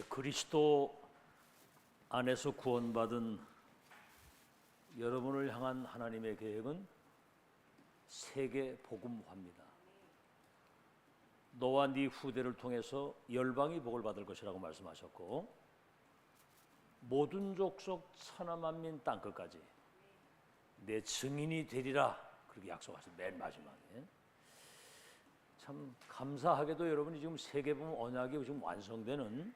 그리스도 안에서 구원받은 여러분을 향한 하나님의 계획은 세계 복음화입니다. 너와 네 후대를 통해서 열방이 복을 받을 것이라고 말씀하셨고, 모든 족속 천하 만민 땅 끝까지 내 증인이 되리라 그렇게 약속하셨어요. 맨 마지막에. 참 감사하게도 여러분이 지금 세계복음 언약이 지금 완성되는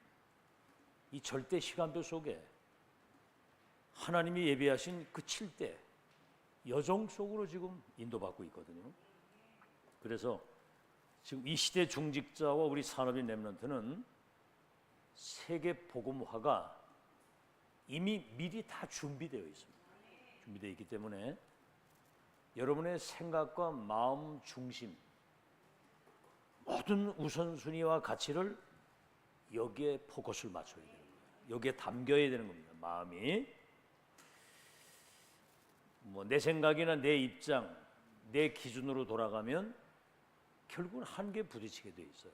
이 절대 시간표 속에 하나님이 예비하신 그 7대 여정 속으로 지금 인도받고 있거든요. 그래서 지금 이 시대 중직자와 우리 산업인 렘넌트는 세계 복음화가 이미 미리 다 준비되어 있습니다. 준비되어 있기 때문에 여러분의 생각과 마음 중심, 모든 우선순위와 가치를 여기에 포커스를 맞춰야 되는 거예요. 여기에 담겨야 되는 겁니다. 마음이 내 생각이나 내 입장, 내 기준으로 돌아가면 결국은 한계에 부딪히게 돼 있어요.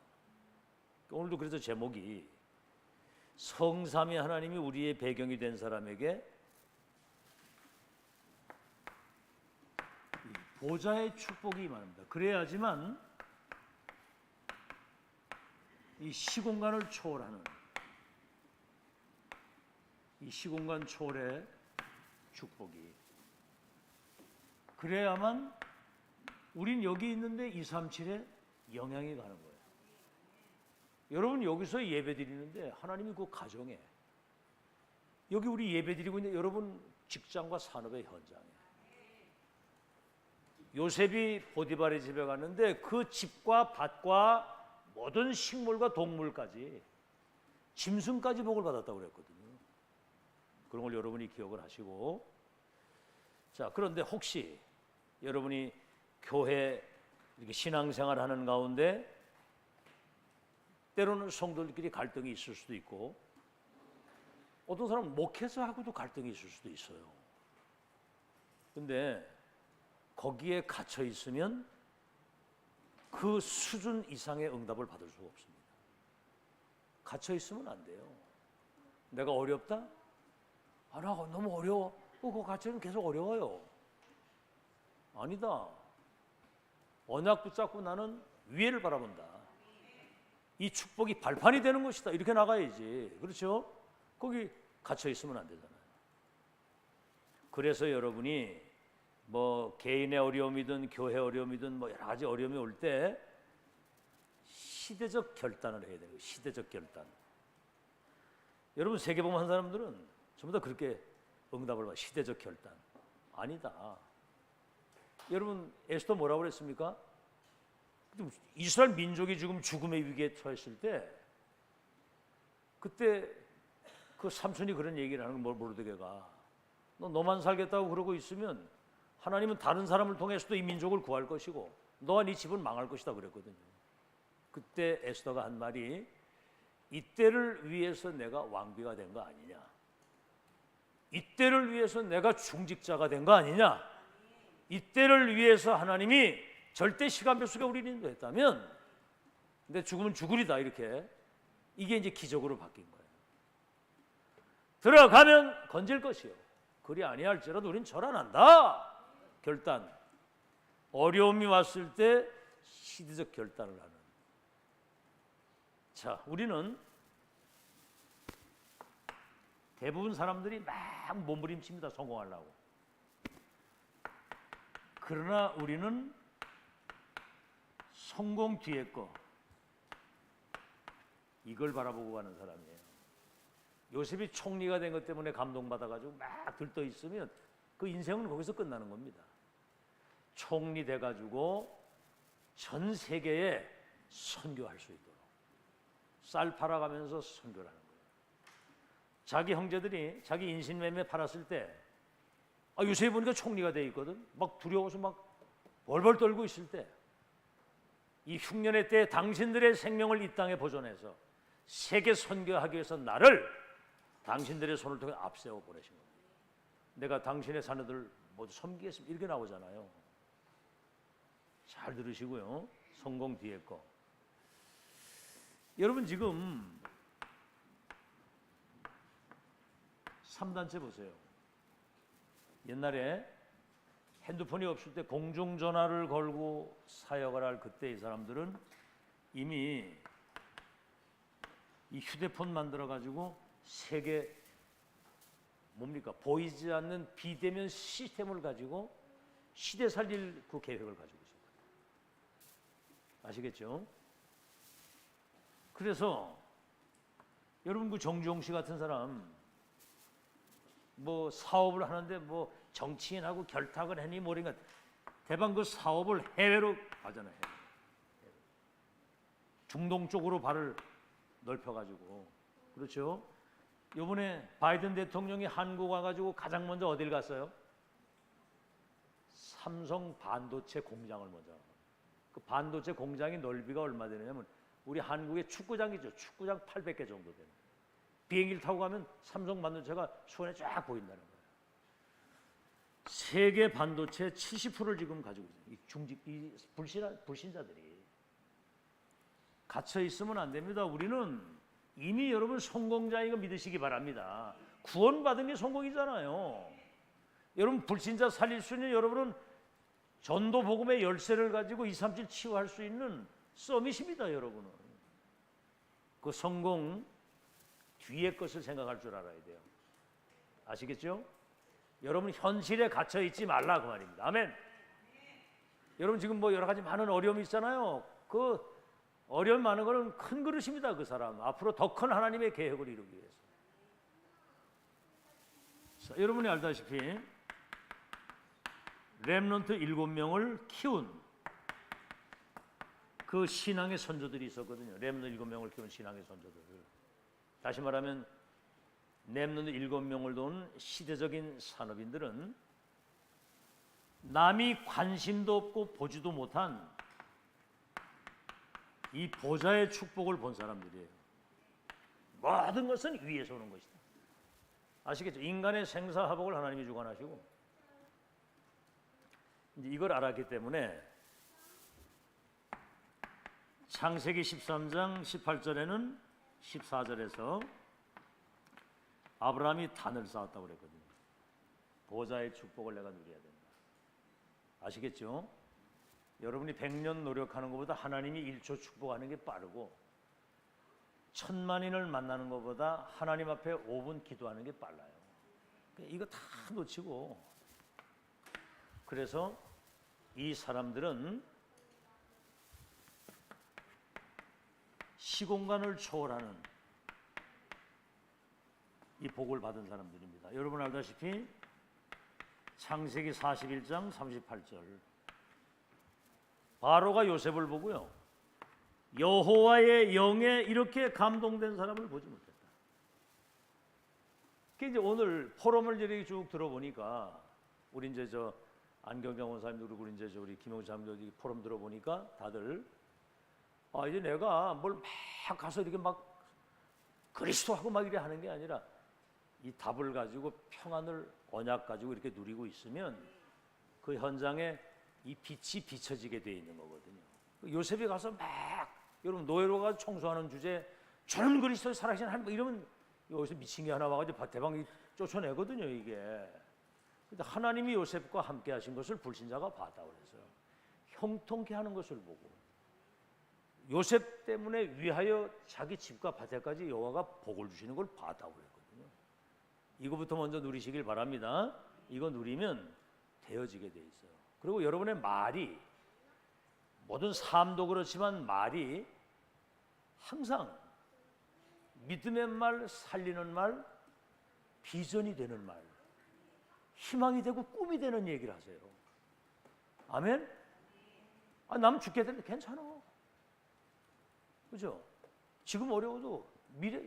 오늘도 그래서 제목이 성삼위 하나님이 우리의 배경이 된 사람에게 보좌의 축복이 임합니다. 그래야지만 이 시공간을 초월하는, 이 시공간 초월의 축복이, 그래야만 우린 여기 있는데 237에 영향이 가는 거예요. 여러분 여기서 예배 드리는데 하나님이 그 가정에, 여기 우리 예배 드리고 있는 여러분 직장과 산업의 현장에, 요셉이 보디발의 집에 갔는데 그 집과 밭과 모든 식물과 동물까지, 짐승까지 복을 받았다고 그랬거든요. 그런 걸 여러분이 기억을 하시고, 자, 그런데 혹시 여러분이 교회 이렇게 신앙생활 하는 가운데 때로는 성도들끼리 갈등이 있을 수도 있고, 어떤 사람은 목회자하고도 갈등이 있을 수도 있어요. 근데 거기에 갇혀 있으면 그 수준 이상의 응답을 받을 수가 없습니다. 갇혀 있으면 안 돼요. 내가 어렵다? 나 너무 어려워. 그거 갇혀 있으면 계속 어려워요. 아니다. 언약 붙잡고 나는 위에를 바라본다. 이 축복이 발판이 되는 것이다. 이렇게 나가야지. 그렇죠? 거기 갇혀 있으면 안 되잖아요. 그래서 여러분이 개인의 어려움이든 교회 어려움이든 여러 가지 어려움이 올 때 시대적 결단을 해야 돼요. 시대적 결단. 여러분 세계복음 한 사람들은 전부 다 그렇게 응답을 받아. 시대적 결단. 아니다. 여러분 에스더 뭐라고 그랬습니까? 이스라엘 민족이 지금 죽음의 위기에 처했을 때, 그때 그 삼손이 그런 얘기를 하는 걸, 모르드게가 너만 살겠다고 그러고 있으면 하나님은 다른 사람을 통해서도 이 민족을 구할 것이고 너와 네 집은 망할 것이다 그랬거든요. 그때 에스더가 한 말이, 이때를 위해서 내가 왕비가 된 거 아니냐, 이때를 위해서 내가 중직자가 된 거 아니냐, 이때를 위해서 하나님이 절대 시간표 속에 우리를 인도했다면 내 죽으면 죽으리다, 이렇게. 이게 이제 기적으로 바뀐 거예요. 들어가면 건질 것이요, 그리 아니할지라도 우린 절 안 한다. 결단. 어려움이 왔을 때 시대적 결단을 하는. 자, 우리는 대부분 사람들이 막 몸부림칩니다. 성공하려고. 그러나 우리는 성공 뒤에 거, 이걸 바라보고 가는 사람이에요. 요셉이 총리가 된 것 때문에 감동받아가지고 막 들떠 있으면 그 인생은 거기서 끝나는 겁니다. 총리 돼가지고 전 세계에 선교할 수 있도록 쌀 팔아가면서 선교를 하는 거예요. 자기 형제들이 자기 인신매매 팔았을 때, 요셉이 보니까 총리가 돼 있거든. 막 두려워서 막 벌벌 떨고 있을 때, 이 흉년의 때에 당신들의 생명을 이 땅에 보존해서 세계 선교하기 위해서 나를 당신들의 손을 통해 앞세워 보내신 겁니다. 내가 당신의 자녀들 모두 섬기겠습니다. 이렇게 나오잖아요. 잘 들으시고요. 성공 뒤에 거. 여러분 지금 3단체 보세요. 옛날에 핸드폰이 없을 때 공중전화를 걸고 사역을 할 그때 이 사람들은 이미 이 휴대폰 만들어 가지고 세계 뭡니까? 보이지 않는 비대면 시스템을 가지고 시대 살릴 그 계획을 가지고 있어요. 아시겠죠? 그래서 여러분 그 정주영 씨 같은 사람 뭐 사업을 하는데 뭐 정치인하고 결탁을 하니 뭐인가 대방 그 사업을 해외로 가잖아요. 중동 쪽으로 발을 넓혀가지고 그렇죠. 이번에 바이든 대통령이 한국 와가지고 가장 먼저 어딜 갔어요? 삼성 반도체 공장을 먼저. 그 반도체 공장의 넓이가 얼마 되느냐면 우리 한국의 축구장이죠. 축구장 800개 정도 되는. 비행기를 타고 가면 삼성 반도체가 수원에 쫙 보인다는 거예요. 세계 반도체 70%를 지금 가지고 있어요. 이 불신자들이 갇혀 있으면 안 됩니다. 우리는 이미 여러분 성공자인 거 믿으시기 바랍니다. 구원받은 게 성공이잖아요. 여러분 불신자 살릴 수 있는 여러분은 전도 복음의 열쇠를 가지고 237 치유할 수 있는 서밋입니다. 여러분은 그 성공 뒤의 것을 생각할 줄 알아야 돼요. 아시겠죠? 여러분 현실에 갇혀 있지 말라 그 말입니다. 아멘. 여러분 지금 뭐 여러 가지 많은 어려움이 있잖아요. 그 어려움 많은 거는 큰 그릇입니다. 그 사람 앞으로 더 큰 하나님의 계획을 이루기 위해서. 자, 여러분이 알다시피 렘넌트 7명을 키운 그 신앙의 선조들이 있었거든요. 렘넌트 7명을 키운 신앙의 선조들. 다시 말하면 렘넌트 7명을 도운 시대적인 산업인들은 남이 관심도 없고 보지도 못한 이 보좌의 축복을 본 사람들이에요. 모든 것은 위에서 오는 것이다. 아시겠죠? 인간의 생사화복을 하나님이 주관하시고 이제 이걸 알았기 때문에 창세기 13장 18절에는 14절에서 아브라함이 단을 쌓았다고 그랬거든요. 보좌의 축복을 내가 누려야 된다. 아시겠죠? 여러분이 100년 노력하는 것보다 하나님이 1초 축복하는 게 빠르고 1000만인을 만나는 것보다 하나님 앞에 5분 기도하는 게 빨라요. 이거 다 놓치고 그래서 이 사람들은 시공간을 초월하는 이 복을 받은 사람들입니다. 여러분 알다시피 창세기 41장 38절 바로가 요셉을 보고요. 여호와의 영에 이렇게 감동된 사람을 보지 못했다. 이제 오늘 포럼을 이렇게 쭉 들어보니까 우리 이제 저 안경경 원사님도 그리고 이제 저 우리 김영수 장로도 포럼 들어보니까 다들 이제 내가 뭘 막 가서 이렇게 막 그리스도하고 막 이래 하는 게 아니라 이 답을 가지고 평안을 언약 가지고 이렇게 누리고 있으면 그 현장에 이 빛이 비춰지게 돼 있는 거거든요. 요셉이 가서 막 여러분 노예로 가서 청소하는 주제 저는 그리스도의 살아계신 하나님 이러면 여기서 미친 게 하나 와가지고 대방이 쫓아내거든요 이게. 근데 하나님이 요셉과 함께 하신 것을 불신자가 봤다고 그래서요. 형통케 하는 것을 보고 요셉 때문에 위하여 자기 집과 밭에까지 여호와가 복을 주시는 걸 봤다고 그랬거든요. 이거부터 먼저 누리시길 바랍니다. 이거 누리면 되어지게 돼 있어요. 그리고 여러분의 말이 모든 삶도 그렇지만 말이 항상 믿음의 말, 살리는 말, 비전이 되는 말, 희망이 되고 꿈이 되는 얘기를 하세요. 아멘? 남 죽게 되는데 괜찮아. 그죠? 지금 어려워도 미래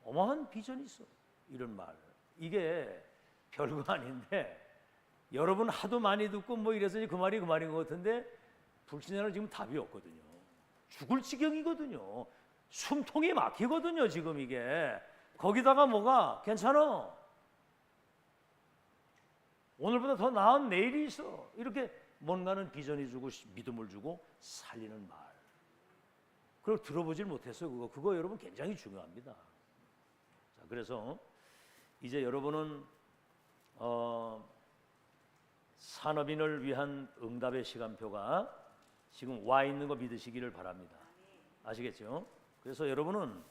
어마어마한 비전이 있어. 이런 말. 이게 별거 아닌데 여러분 하도 많이 듣고 뭐 이래서 그 말이 그 말인 것 같은데 불신자는 지금 답이 없거든요. 죽을 지경이거든요. 숨통이 막히거든요. 지금 이게. 거기다가 뭐가 괜찮아. 오늘보다 더 나은 내일이 있어. 이렇게 뭔가는 비전이 주고 믿음을 주고 살리는 말. 그걸 들어보질 못했어요. 그거 여러분 굉장히 중요합니다. 자, 그래서 이제 여러분은 산업인을 위한 응답의 시간표가 지금 와 있는 거 믿으시기를 바랍니다. 아시겠죠? 그래서 여러분은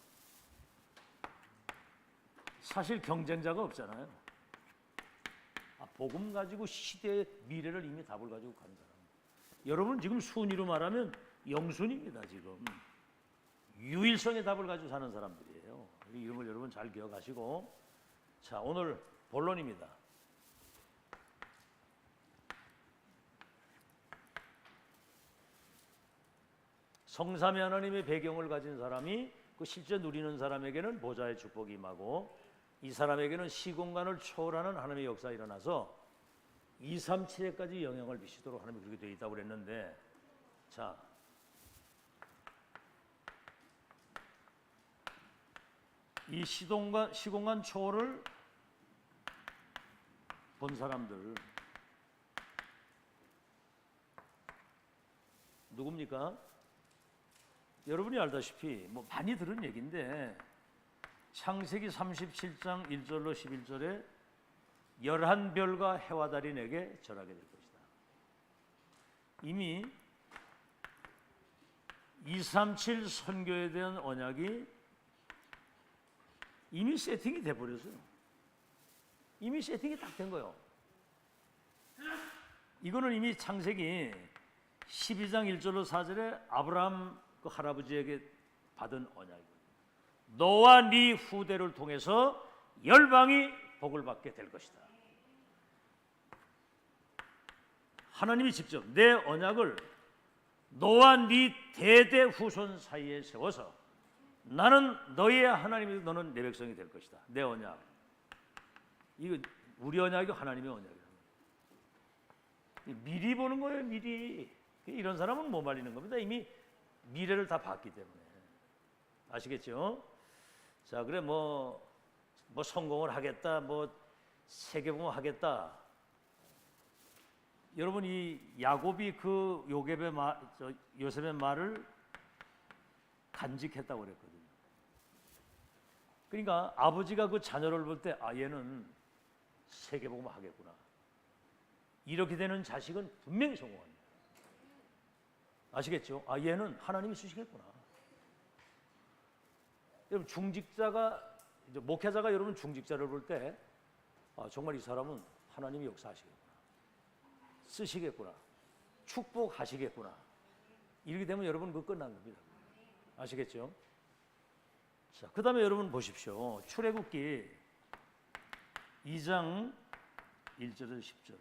사실 경쟁자가 없잖아요. 복음 가지고 시대의 미래를 이미 답을 가지고 간 사람. 여러분 지금 순위로 말하면 영순입니다. 지금 유일성의 답을 가지고 사는 사람들이에요. 이 이름을 여러분 잘 기억하시고, 자 오늘 본론입니다. 성삼위 하나님의 배경을 가진 사람이 그 실제 누리는 사람에게는 보좌의 축복이 임하고, 이 사람에게는 시공간을 초월하는 하나님의 역사가 일어나서 237회까지 영향을 미치도록 하나님이 그렇게 되어 있다고 그랬는데, 자 이 시공간 초월을 본 사람들 누굽니까? 여러분이 알다시피 뭐 많이 들은 얘기인데, 창세기 37장 1절로 11절에 11별과 해와 달이 내게 절하게 될 것이다. 이미 237 선교에 대한 언약이 이미 세팅이 돼버렸어요. 이미 세팅이 딱 된 거예요. 이거는 이미 창세기 12장 1절로 4절에 아브라함 그 할아버지에게 받은 언약이거든요. 너와 네 후대를 통해서 열방이 복을 받게 될 것이다. 하나님이 직접 내 언약을 너와 네 대대 후손 사이에 세워서 나는 너의 하나님이고 너는 내 백성이 될 것이다. 내 언약. 이거 우리 언약이고 하나님의 언약이에요. 미리 보는 거예요. 미리. 이런 사람은 못 말리는 겁니다. 이미 미래를 다 봤기 때문에. 아시겠죠? 자, 그래 뭐 성공을 하겠다, 뭐 세계봉을 하겠다. 여러분 이 야곱이 그 요셉의 말을 간직했다고 그랬거든요. 그러니까 아버지가 그 자녀를 볼 때 얘는 세계복음 하겠구나. 이렇게 되는 자식은 분명히 성공합니다. 아시겠죠? 얘는 하나님이 쓰시겠구나. 여러분 중직자가 이제 목회자가 여러분 중직자를 볼 때 정말 이 사람은 하나님이 역사하시겠구나. 쓰시겠구나. 축복하시겠구나. 이렇게 되면 여러분 그거 끝난 겁니다. 아시겠죠? 자, 그 다음에 여러분 보십시오. 출애굽기 2장 1절에서 10절.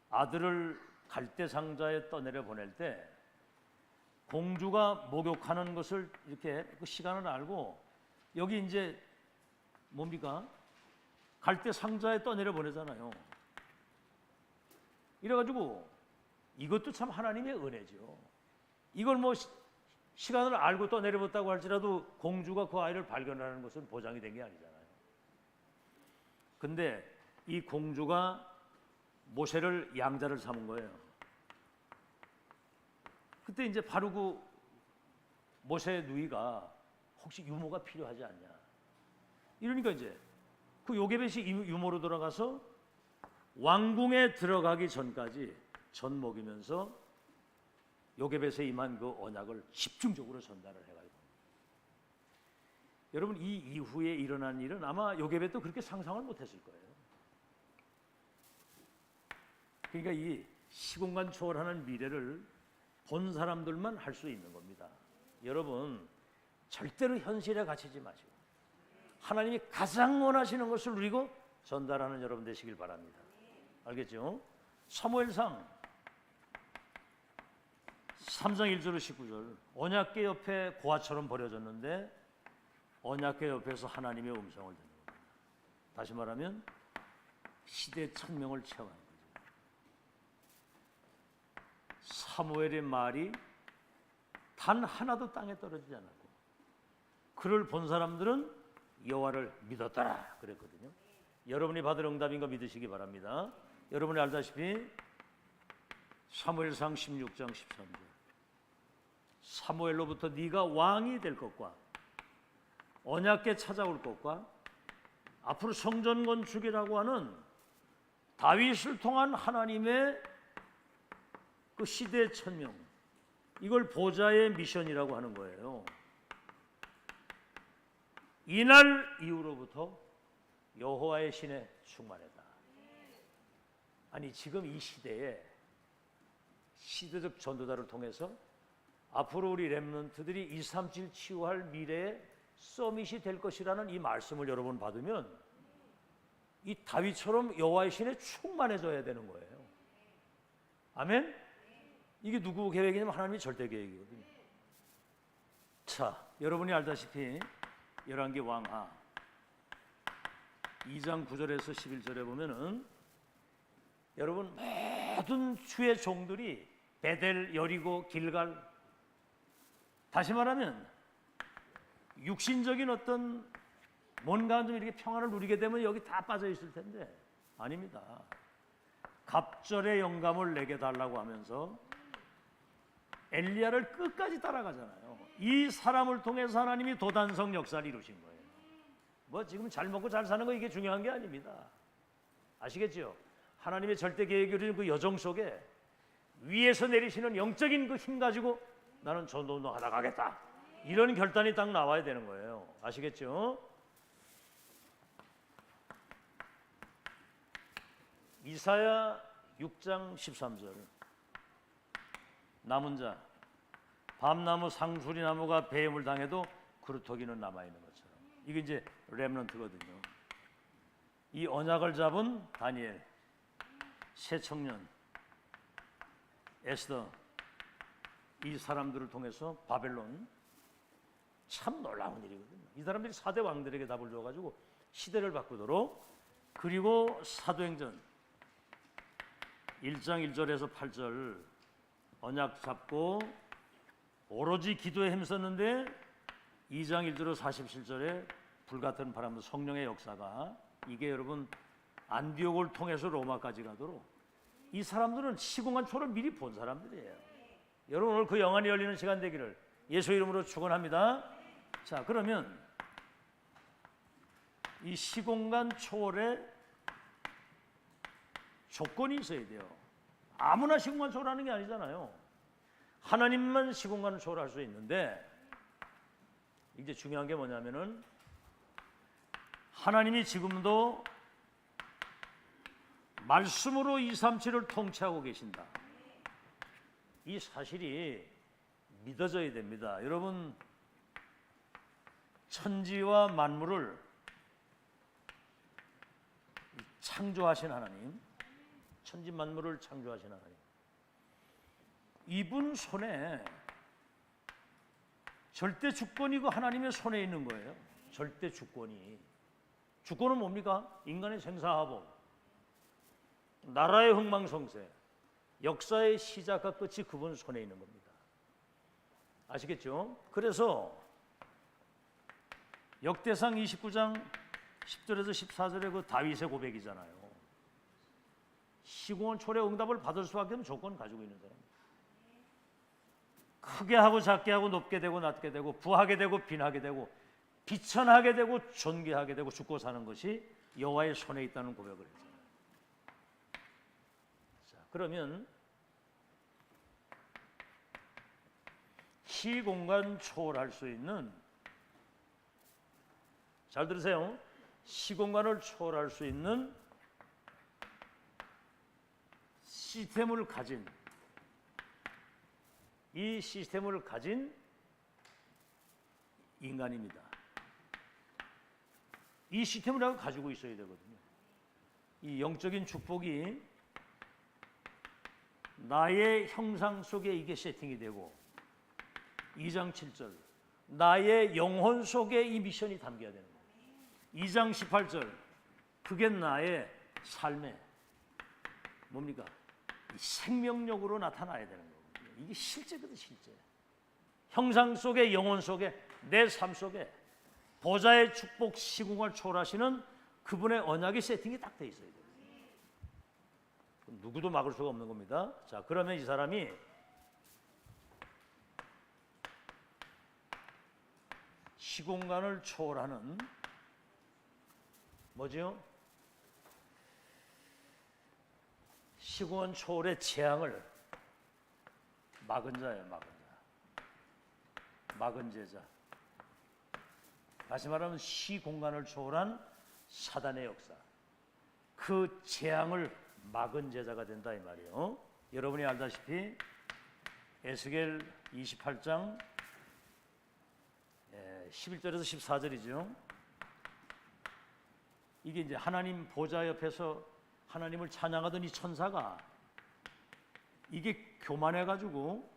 아들을 갈대 상자에 떠내려 보낼 때 공주가 목욕하는 것을 이렇게 그 시간을 알고, 여기 이제 뭡니까? 갈대 상자에 떠내려 보내잖아요. 이래가지고 이것도 참 하나님의 은혜죠. 이걸 뭐 시간을 알고 떠내려봤다고 할지라도 공주가 그 아이를 발견하는 것은 보장이 된 게 아니잖아요. 근데 이 공주가 모세를 양자를 삼은 거예요. 그때 이제 바로 그 모세의 누이가 혹시 유모가 필요하지 않냐. 이러니까 이제 그 요게벳이 유모로 돌아가서 왕궁에 들어가기 전까지 전 먹이면서 요게벳에 임한 그 언약을 집중적으로 전달을 해가지고, 여러분 이 이후에 일어난 일은 아마 요게벳도 그렇게 상상을 못했을 거예요. 그러니까 이 시공간 초월하는 미래를 본 사람들만 할 수 있는 겁니다. 여러분 절대로 현실에 갇히지 마시고 하나님이 가장 원하시는 것을 누리고 전달하는 여러분 되시길 바랍니다. 알겠죠? 사무엘상 3장 1절로 19절. 언약궤 옆에 고아처럼 버려졌는데 언약궤 옆에서 하나님의 음성을 듣는 겁니다. 다시 말하면 시대 천명을 체험하는 거죠. 사무엘의 말이 단 하나도 땅에 떨어지지 않았고 그를 본 사람들은 여호와를 믿었더라 그랬거든요. 여러분이 받을 응답인 거 믿으시기 바랍니다. 여러분이 알다시피 사무엘상 16장 13절. 사무엘로부터 네가 왕이 될 것과 언약궤 찾아올 것과 앞으로 성전 건축이라고 하는 다윗을 통한 하나님의 그 시대의 천명, 이걸 보좌의 미션이라고 하는 거예요. 이날 이후로부터 여호와의 신에 충만하다. 아니 지금 이 시대에 시대적 전도자를 통해서 앞으로 우리 렘넌트들이 237 치유할 미래의 서밋이 될 것이라는 이 말씀을 여러분 받으면 이 다윗처럼 여호와의 신에 충만해져야 되는 거예요. 아멘? 이게 누구 계획이냐면 하나님의 절대 계획이거든요. 자, 여러분이 알다시피 열왕기 왕하 2장 9절에서 11절에 보면은 여러분 모든 주의 종들이 베델, 여리고, 길갈, 다시 말하면 육신적인 어떤 뭔가 좀 이렇게 평안을 누리게 되면 여기 다 빠져 있을 텐데 아닙니다. 갑절의 영감을 내게 달라고 하면서 엘리야를 끝까지 따라가잖아요. 이 사람을 통해서 하나님이 도단성 역사를 이루신 거예요. 뭐 지금 잘 먹고 잘 사는 거 이게 중요한 게 아닙니다. 아시겠죠? 하나님의 절대 계획이 이루어진 그 여정 속에 위에서 내리시는 영적인 그 힘 가지고 나는 전도운동 하다 가겠다, 이런 결단이 딱 나와야 되는 거예요. 아시겠죠? 이사야 6장 13절, 남은 자 밤나무 상수리나무가 배임을 당해도 그루터기는 남아있는 것처럼, 이게 이제 렘넌트거든요. 이 언약을 잡은 다니엘, 새 청년 에스더, 이 사람들을 통해서 바벨론, 참 놀라운 일이거든요. 이 사람들이 4대 왕들에게 답을 줘가지고 시대를 바꾸도록, 그리고 사도행전 1장 1절에서 8절 언약 잡고 오로지 기도에 힘썼는데 2장 1절로 47절에 불같은 바람도 성령의 역사가, 이게 여러분 안디옥을 통해서 로마까지 가도록 이 사람들은 시공간 초를 미리 본 사람들이에요. 여러분 오늘 그 영안이 열리는 시간 되기를 예수 이름으로 축원합니다. 자, 그러면 이 시공간 초월에 조건이 있어야 돼요. 아무나 시공간 초월하는 게 아니잖아요. 하나님만 시공간을 초월할 수 있는데, 이제 중요한 게 뭐냐면은 하나님이 지금도 말씀으로 237을 통치하고 계신다, 이 사실이 믿어져야 됩니다. 여러분, 천지와 만물을 창조하신 하나님, 천지 만물을 창조하신 하나님, 이분 손에 절대 주권이고 하나님의 손에 있는 거예요. 절대 주권이. 주권은 뭡니까? 인간의 생사화복, 나라의 흥망성쇠, 역사의 시작과 끝이 그분 손에 있는 겁니다. 아시겠죠? 그래서 역대상 29장 10절에서 14절의 그 다윗의 고백이잖아요. 시공원 초래 응답을 받을 수밖에 없는 조건 가지고 있는 사람. 크게 하고 작게 하고 높게 되고 낮게 되고 부하게 되고 빈하게 되고 비천하게 되고 존귀하게 되고 죽고 사는 것이 여호와의 손에 있다는 고백을 했잖아요. 자, 그러면 시공간 초월할 수 있는, 잘 들으세요, 시공간을 초월할 수 있는 시스템을 가진, 이 시스템을 가진 인간입니다. 이 시스템을 가지고 있어야 되거든요. 이 영적인 축복이 나의 형상 속에 이게 세팅이 되고, 2장 7절 나의 영혼 속에 이 미션이 담겨야 되는 거예요. 2장 18절 그게 나의 삶의 뭡니까? 생명력으로 나타나야 되는 거거든요. 이게 실제거든, 실제. 형상 속에, 영혼 속에, 내 삶 속에 보좌의 축복 시공을 초월하시는 그분의 언약의 세팅이 딱 돼 있어야 돼요. 누구도 막을 수가 없는 겁니다. 자, 그러면 이 사람이 시공간을 초월하는 뭐죠? 시공간 초월의 재앙을 막은 자예요. 막은 제자. 다시 말하면 시공간을 초월한 사단의 역사, 그 재앙을 막은 제자가 된다 이 말이에요. 여러분이 알다시피 에스겔 28장 11절에서 14절이죠. 이게 이제 하나님 보좌 옆에서 하나님을 찬양하던 이 천사가 이게 교만해가지고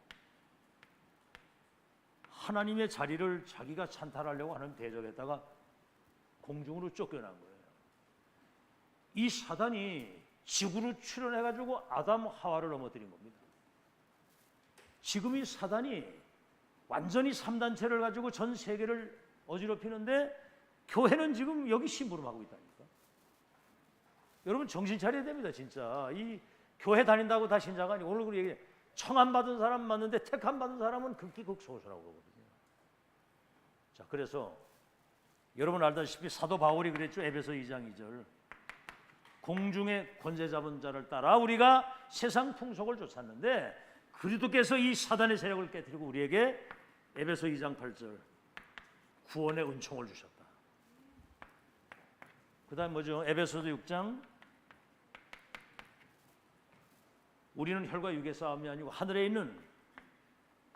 하나님의 자리를 자기가 찬탈하려고 하는 대적에다가 공중으로 쫓겨난 거예요. 이 사단이 지구로 출현해가지고 아담 하와를 넘어뜨린 겁니다. 지금 이 사단이 완전히 3단체를 가지고 전 세계를 어지럽히는데 교회는 지금 여기 심부름하고 있다니까. 여러분 정신 차려야 됩니다. 진짜 이 교회 다닌다고 다 신자가 아니고, 오늘 그 얘기, 청함 받은 사람 맞는데 택함 받은 사람은 극기극소수라고 그러거든요. 자, 그래서 여러분 알다시피 사도 바울이 그랬죠. 에베소 2장 2절. 공중의 권세 잡은 자를 따라 우리가 세상 풍속을 쫓았는데 그리스도께서 이 사단의 세력을 깨뜨리고 우리에게 에베소 2장 8절 구원의 은총을 주셨다. 그 다음 뭐죠? 에베소서 6장 우리는 혈과 육의 싸움이 아니고 하늘에 있는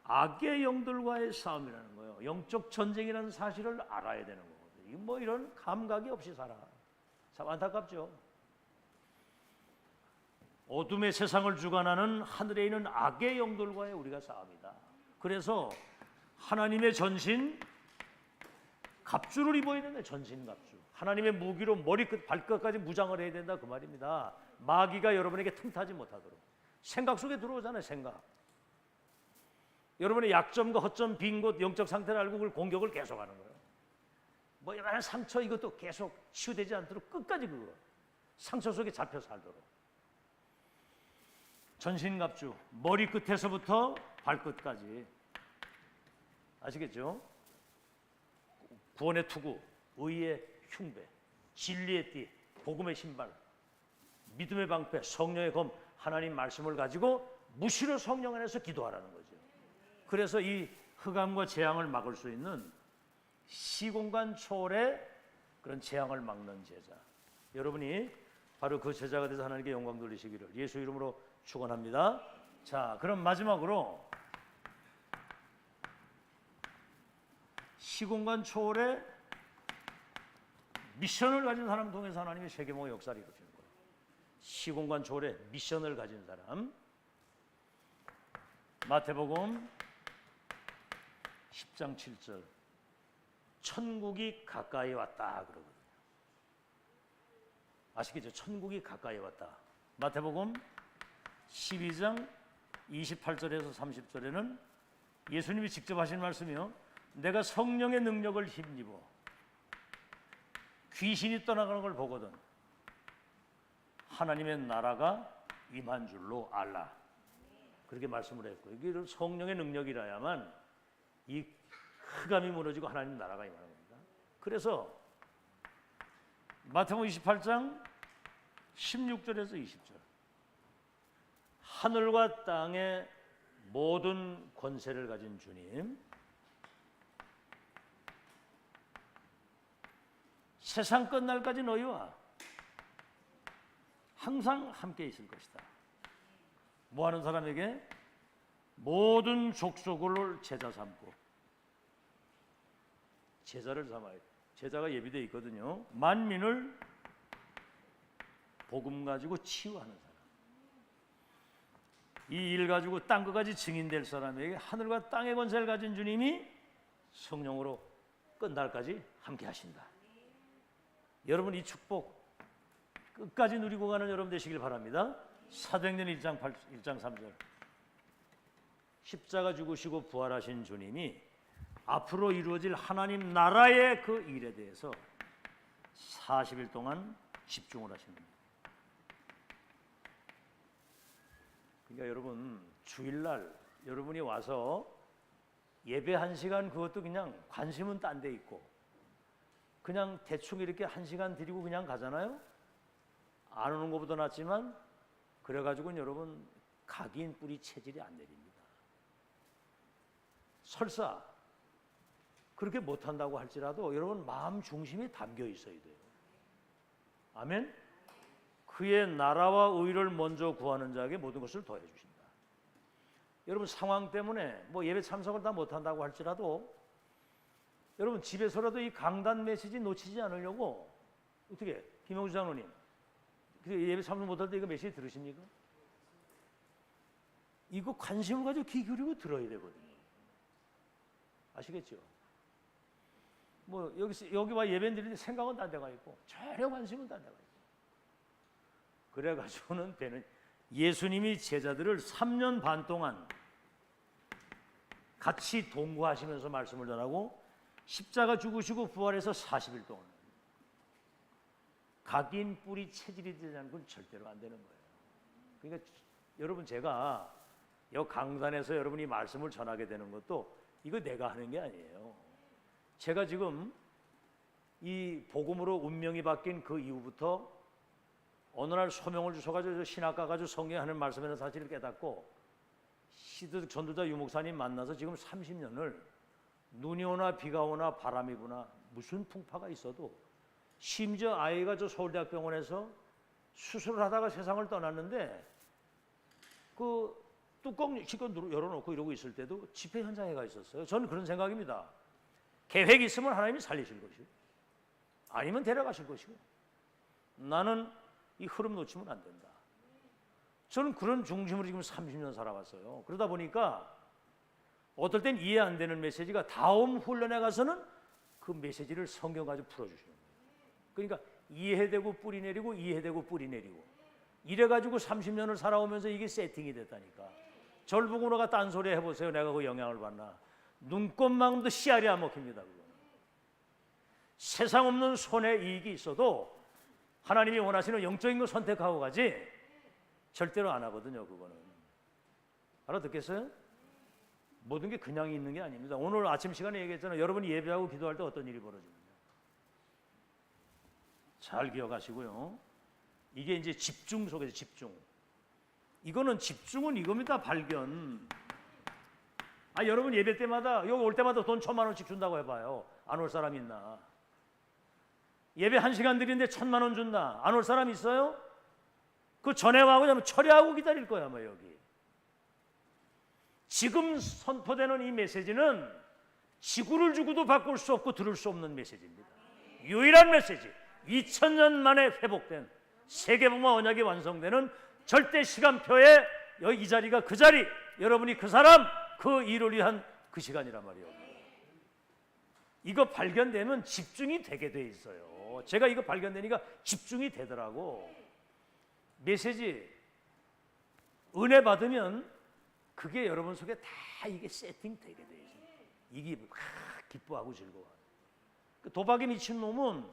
악의 영들과의 싸움이라는 거예요. 영적 전쟁이라는 사실을 알아야 되는 거거든요. 뭐 이런 감각이 없이 살아. 참 안타깝죠. 어둠의 세상을 주관하는 하늘에 있는 악의 영들과의 우리가 싸움이다. 그래서 하나님의 전신 갑주를 입어야 된다. 전신 갑주. 하나님의 무기로 머리끝 발끝까지 무장을 해야 된다 그 말입니다. 마귀가 여러분에게 틈타지 못하도록. 생각 속에 들어오잖아요. 생각. 여러분의 약점과 허점, 빈 곳, 영적 상태를 알고 그걸 공격을 계속하는 거예요. 뭐 여러 상처 이것도 계속 치유되지 않도록 끝까지 그거 상처 속에 잡혀 살도록. 전신갑주, 머리끝에서부터 발끝까지. 아시겠죠? 구원의 투구, 의의 흉배, 진리의 띠, 복음의 신발, 믿음의 방패, 성령의 검, 하나님 말씀을 가지고 무시로 성령 안에서 기도하라는 거죠. 그래서 이 흑암과 재앙을 막을 수 있는 시공간 초월의 그런 재앙을 막는 제자, 여러분이 바로 그 제자가 돼서 하나님께 영광 돌리시기를 예수 이름으로 축원합니다. 자, 그럼 마지막으로 시공간 초월의 미션을 가진 사람 통해서 하나님의 세계목의 역사를 이루시는 거예요. 시공간 초월의 미션을 가진 사람. 마태복음 10장 7절. 천국이 가까이 왔다 그러거든요. 아시겠죠? 천국이 가까이 왔다. 마태복음 12장 28절에서 30절에는 예수님이 직접 하신 말씀이요. 내가 성령의 능력을 힘입어 귀신이 떠나가는 걸 보거든 하나님의 나라가 임한 줄로 알라. 그렇게 말씀을 했고, 이게 성령의 능력이라야만 이 흑암이 무너지고 하나님 나라가 임하는 겁니다. 그래서 마태복음 28장 16절에서 20절. 하늘과 땅의 모든 권세를 가진 주님, 세상 끝날까지 너희와 항상 함께 있을 것이다. 뭐하는 사람에게? 모든 족속을 제자 삼고. 제자를 삼아요. 제자가 예비되어 있거든요. 만민을 복음 가지고 치유하는 사람. 이 일 가지고 땅 끝까지 증인될 사람에게 하늘과 땅의 권세를 가진 주님이 성령으로 끝날까지 함께 하신다. 여러분 이 축복 끝까지 누리고 가는 여러분 되시길 바랍니다. 사도행전 1장 3절. 십자가 죽으시고 부활하신 주님이 앞으로 이루어질 하나님 나라의 그 일에 대해서 40일 동안 집중을 하십니다. 그러니까 여러분 주일날 여러분이 와서 예배 1시간 그것도 그냥 관심은 딴 데 있고 그냥 대충 이렇게 1시간 드리고 그냥 가잖아요. 안 오는 것보다 낫지만 그래가지고는 여러분 각인 뿌리 체질이 안 내립니다. 설사 그렇게 못한다고 할지라도 여러분 마음 중심이 담겨 있어야 돼요. 아멘. 그의 나라와 의를 먼저 구하는 자에게 모든 것을 더해 주신다. 여러분 상황 때문에 뭐 예배 참석을 다 못한다고 할지라도 여러분 집에서라도 이 강단 메시지 놓치지 않으려고 어떻게 김영주 장로님 예배 참석 못할 때 이거 메시지 들으십니까? 이거 관심을 가지고 귀 기울이고 들어야 되거든요. 아시겠죠? 뭐 여기 와 예배 드리는데 생각은 딴 데가 있고 전혀 관심은 딴 데가 있고 그래가지고는 배는 예수님이 제자들을 3년 반 동안 같이 동거하시면서 말씀을 전하고 십자가 죽으시고 부활해서 40일 동안 각인 뿌리 체질이 되지 않는 건 절대로 안 되는 거예요. 그러니까 여러분 제가 이 강단에서 여러분이 말씀을 전하게 되는 것도 이거 내가 하는 게 아니에요. 제가 지금 이 복음으로 운명이 바뀐 그 이후부터 어느 날 소명을 주셔가지고 신학가 가지고 성경하는 말씀에는 사실을 깨닫고 시드 전도자 유목사님 만나서 지금 30년을 눈이 오나 비가 오나 바람이 부나 무슨 풍파가 있어도 심지어 아이가 저 서울대학병원에서 수술을 하다가 세상을 떠났는데 그 뚜껑 실컷 열어놓고 이러고 있을 때도 집회 현장에 가 있었어요. 저는 그런 생각입니다. 계획이 있으면 하나님이 살리실 것이고 아니면 데려가실 것이고 나는 이 흐름 놓치면 안 된다. 저는 그런 중심으로 지금 30년 살아왔어요. 그러다 보니까 어떨 땐 이해 안 되는 메시지가 다음 훈련에 가서는 그 메시지를 성경 가지고 풀어주시는 거예요. 그러니까 이해되고 뿌리 내리고 이해되고 뿌리 내리고 이래가지고 30년을 살아오면서 이게 세팅이 됐다니까. 절 보고 너가 딴소리 해보세요. 내가 그 영향을 받나. 눈꽃만큼도 씨알이 안 먹힙니다. 그거. 세상 없는 손해 이익이 있어도 하나님이 원하시는 영적인 거 선택하고 가지 절대로 안 하거든요. 그거는. 알아듣겠어요? 모든 게 그냥 있는 게 아닙니다. 오늘 아침 시간에 얘기했잖아요. 여러분이 예배하고 기도할 때 어떤 일이 벌어집니다. 잘 기억하시고요. 이게 이제 집중 속에서 집중. 이거는 집중은 이겁니다. 발견. 여러분 예배 때마다 여기 올 때마다 돈 1,000만 원씩 준다고 해봐요. 안 올 사람 있나? 예배 1시간 드리는데 1,000만 원 준다. 안 올 사람 있어요? 그 전에 와고 처리하고 기다릴 거야, 뭐 여기. 지금 선포되는 이 메시지는 지구를 주고도 바꿀 수 없고 들을 수 없는 메시지입니다. 유일한 메시지. 2000년 만에 회복된 세계복음화 언약이 완성되는 절대 시간표에 여기 이 자리가 그 자리, 여러분이 그 사람, 그 일을 위한 그 시간이란 말이에요. 이거 발견되면 집중이 되게 돼 있어요. 제가 이거 발견되니까 집중이 되더라고. 메시지 은혜 받으면 그게 여러분 속에 다 이게 세팅되게 돼 있어요. 이게 기뻐하고 즐거워. 도박에 미친 놈은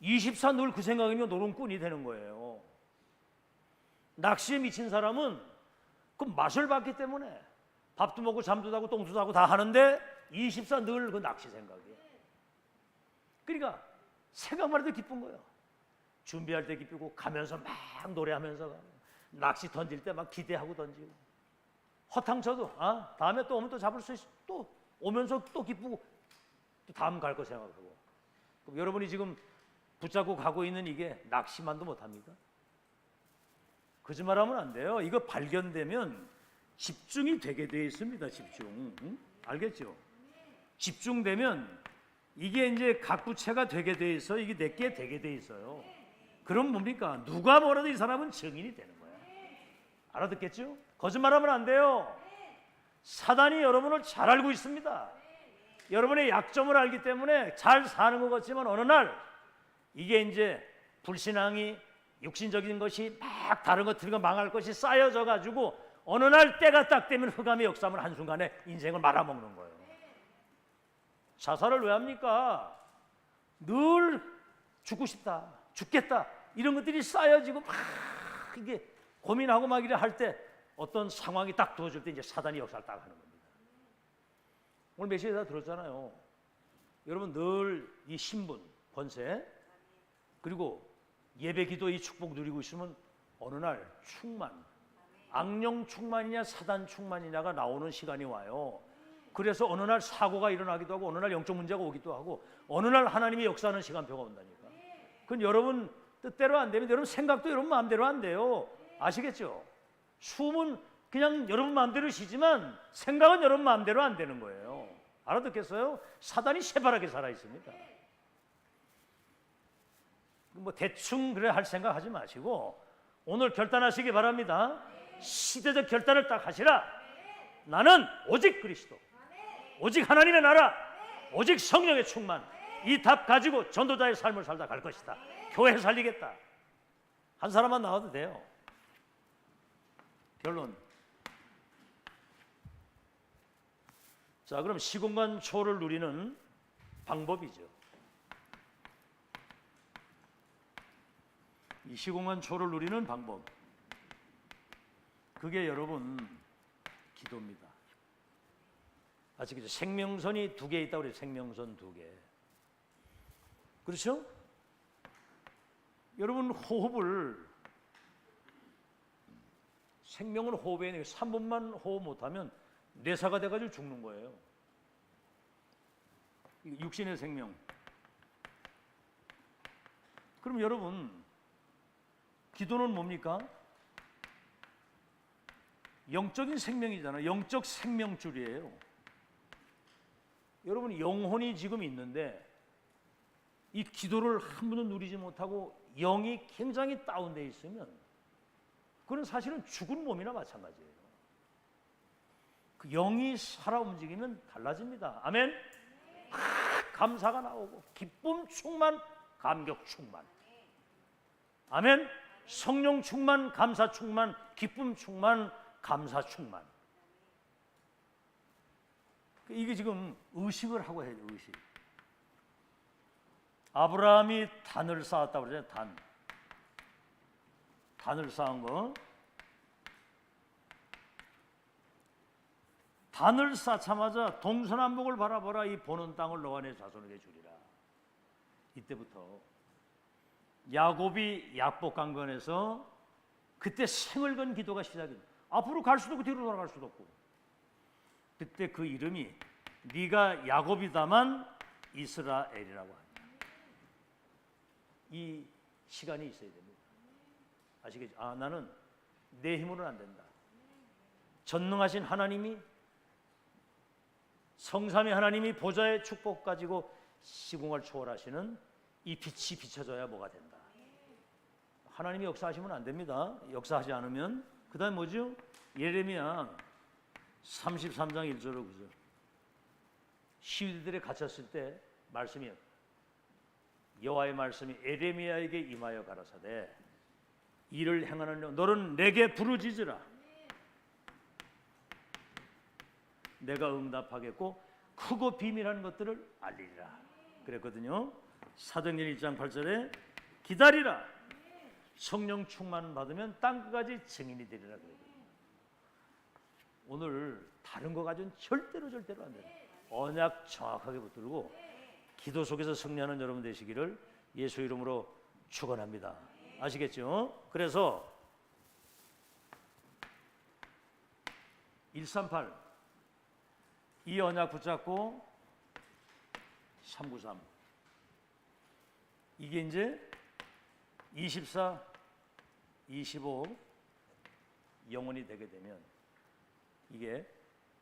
24 늘 그 생각이면 노름꾼이 되는 거예요. 낚시에 미친 사람은 그 맛을 봤기 때문에 밥도 먹고 잠도 자고 똥도 자고 다 하는데 24 늘 그 낚시 생각이에요. 그러니까 생각만 해도 기쁜 거예요. 준비할 때 기쁘고 가면서 막 노래하면서 가고 낚시 던질 때 막 기대하고 던지고 허탕쳐도 다음에 또 오면 또 잡을 수 있어. 또 오면서 또 기쁘고 또 다음 갈 거 생각하고. 그럼 여러분이 지금 붙잡고 가고 있는 이게 낚시만도 못합니까? 거짓말하면 안 돼요. 이거 발견되면 집중이 되게 돼 있습니다. 집중. 응? 알겠죠? 집중되면 이게 이제 각 구체가 되게 돼 있어. 이게 내게 되게 돼 있어요. 그럼 뭡니까? 누가 뭐라도 이 사람은 증인이 되는 거야. 알아듣겠죠? 거짓말하면 안 돼요. 사단이 여러분을 잘 알고 있습니다. 여러분의 약점을 알기 때문에 잘 사는 것 같지만 어느 날 이게 이제 불신앙이 육신적인 것이 막 다른 것들과 망할 것이 쌓여져 가지고 어느 날 때가 딱 되면 흑암의 역삼을 한순간에 인생을 말아먹는 거예요. 자살을 왜 합니까? 늘 죽고 싶다, 죽겠다 이런 것들이 쌓여지고 막 이게 고민하고 막 이래 할 때 어떤 상황이 딱 두어질 때 이제 사단이 역사를 딱 하는 겁니다. 오늘 메시지 다 들었잖아요. 여러분 늘 이 신분, 번세. 그리고 예배 기도의 축복 누리고 있으면 어느 날 충만, 악령 충만이냐 사단 충만이냐가 나오는 시간이 와요. 그래서 어느 날 사고가 일어나기도 하고 어느 날 영적 문제가 오기도 하고 어느 날 하나님이 역사하는 시간표가 온다니까. 그건 여러분 뜻대로 안 되면 여러분 생각도 여러분 마음대로 안 돼요. 아시겠죠? 숨은 그냥 여러분 마음대로 쉬지만 생각은 여러분 마음대로 안 되는 거예요. 알아듣겠어요? 사단이 새파랗게 살아 있습니다. 뭐 대충 그래 할 생각 하지 마시고 오늘 결단하시기 바랍니다. 시대적 결단을 딱 하시라. 나는 오직 그리스도, 오직 하나님의 나라, 오직 성령의 충만, 이 답 가지고 전도자의 삶을 살다 갈 것이다. 교회 살리겠다. 한 사람만 나와도 돼요. 결론. 자, 그럼 시공간 초를 누리는 방법이죠. 이 시공간 초를 누리는 방법, 그게 여러분 기도입니다. 아시겠죠? 생명선이 2개 있다고 그래요. 생명선 2개. 그렇죠? 여러분 호흡을, 생명은 호흡에 3분만 호흡 못하면 뇌사가 돼가지고 죽는 거예요. 육신의 생명. 그럼 여러분 기도는 뭡니까? 영적인 생명이잖아요. 영적 생명줄이에요. 여러분 영혼이 지금 있는데 이 기도를 한 번도 누리지 못하고 영이 굉장히 다운되어 있으면 그건 사실은 죽은 몸이나 마찬가지예요. 그 영이 살아 움직이면 달라집니다. 아멘. 감사가 나오고 기쁨 충만, 감격 충만. 아멘. 성령 충만, 감사 충만, 기쁨 충만, 감사 충만. 이게 지금 의식을 하고 해야 돼요. 의식. 아브라함이 단을 쌓았다고 그러잖아요. 단을 쌓은 거. 단을 쌓자마자 동서남북을 바라보라. 이 보는 땅을 너와 내 자손에게 주리라. 이때부터 야곱이 약복 강건에서 그때 생을 건 기도가 시작입니다. 앞으로 갈 수도 없고 뒤로 돌아갈 수도 없고. 그때 그 이름이 네가 야곱이다만 이스라엘이라고 합니다. 이 시간이 있어야 됩니다. 아시겠죠? 아, 나는 내 힘으로는 안 된다. 전능하신 하나님이, 성삼위 하나님이 보좌의 축복 가지고 시공을 초월하시는 이 빛이 비춰져야 뭐가 된다. 하나님이 역사하시면 안 됩니다. 역사하지 않으면. 그 다음에 뭐죠? 예레미야 33장 1절로 9절. 시위들에 갇혔을 때 말씀이, 여호와의 말씀이 예레미야에게 임하여 가라사대 이를 행하는 너는 내게 부르짖으라. 내가 응답하겠고 크고 비밀한 것들을 알리리라. 그랬거든요. 사도행전 1장 8절에 기다리라. 성령 충만 받으면 땅끝까지 증인이 되리라 그랬거든요. 오늘 다른 거 가지고는 절대로 안 돼요. 언약 정확하게 붙들고 기도 속에서 승리하는 여러분 되시기를 예수 이름으로 축원합니다. 아시겠죠? 그래서 138 이 언약 붙잡고 393 이게 이제 24, 25 영원히 되게 되면 이게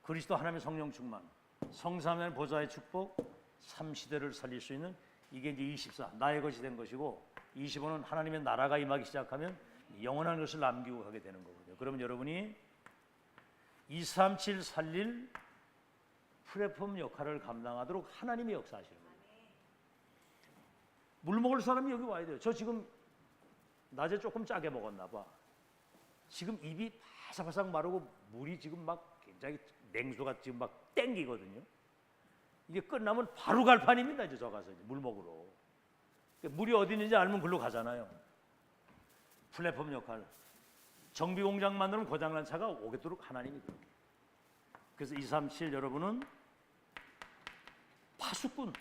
그리스도 하나님의 성령 충만, 성삼위의 보좌의 축복, 3시대를 살릴 수 있는 이게 이제 24 나의 것이 된 것이고 25는 하나님의 나라가 임하기 시작하면 영원한 것을 남기고 가게 되는 거거든요. 그러면 여러분이 237 살릴 플랫폼 역할을 감당하도록 하나님이 역사하시는 거예요. 물 먹을 사람이 여기 와야 돼요. 저 지금 낮에 조금 짜게 먹었나 봐. 지금 입이 바삭바삭 마르고 물이 지금 막 굉장히 냉수가 지금 막 땡기거든요. 이게 끝나면 바로 갈 판입니다. 이제 저 가서 이제 물 먹으러. 물이 어디 있는지 알면 글로 가잖아요. 플랫폼 역할. 정비공장 만들면 고장난 차가 오겠도록 하나님이 그렇게. 그래서 237 여러분은 파수꾼.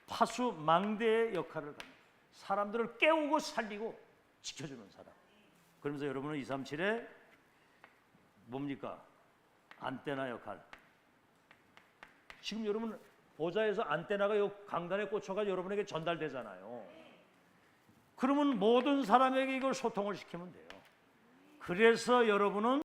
파수망대의 역할을 합니다. 사람들을 깨우고 살리고 지켜주는 사람. 그러면서 여러분은 237에 뭡니까? 안테나 역할. 지금 여러분 보좌에서 안테나가 요 강단에 꽂혀가 여러분에게 전달되잖아요. 그러면 모든 사람에게 이걸 소통을 시키면 돼요. 그래서 여러분은